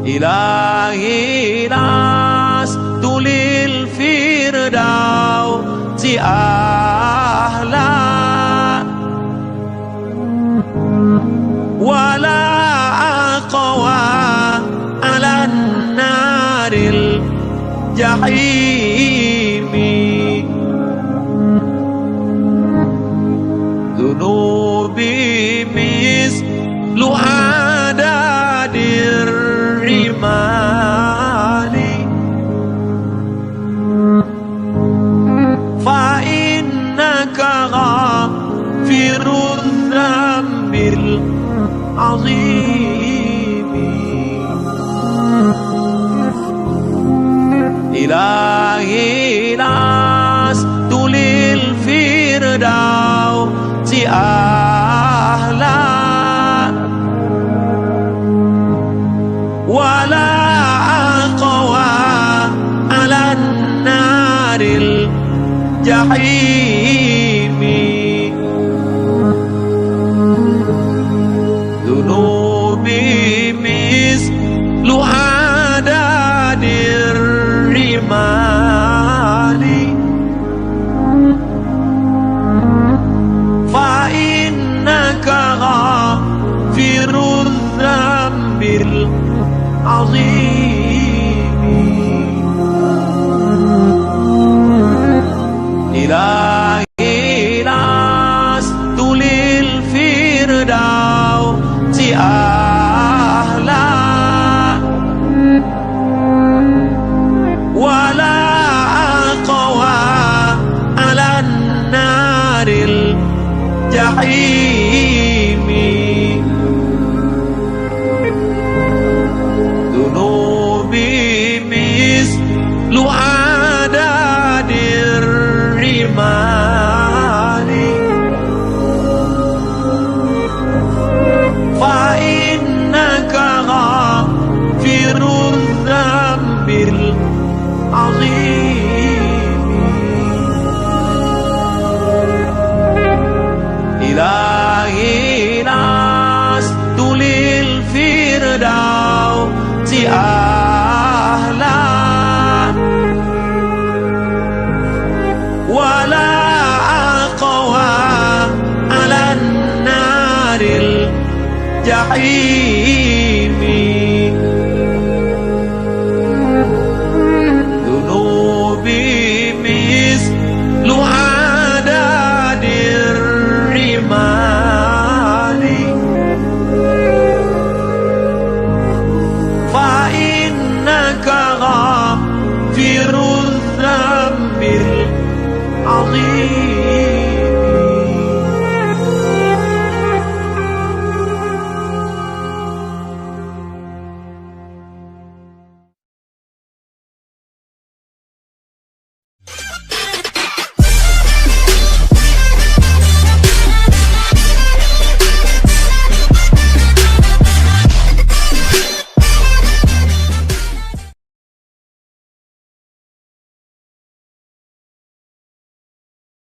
إلهي لست للفردوس أهلا ولا أقوى على النار الجحيم ذنوبي مثل عدد الرمال فإنك غافر الذنب العظيم إلهي لست للفردوس أهلا ولا أقوى على النار الجحيم ذنوبي مثل عدد الرمال فإنك غافر الذنب العظيم إلهي لست للفردوس أهلا ولا أقوى على النار الجحيم ذنوبي مثل عدد الرمال فإنك غافر الذنب العظيم إلهي لست للفردوس أهلا ولا أقوى على النار الجحيم ذنوبي مثل عدد الرمال فإنك غافر الذنب العظيم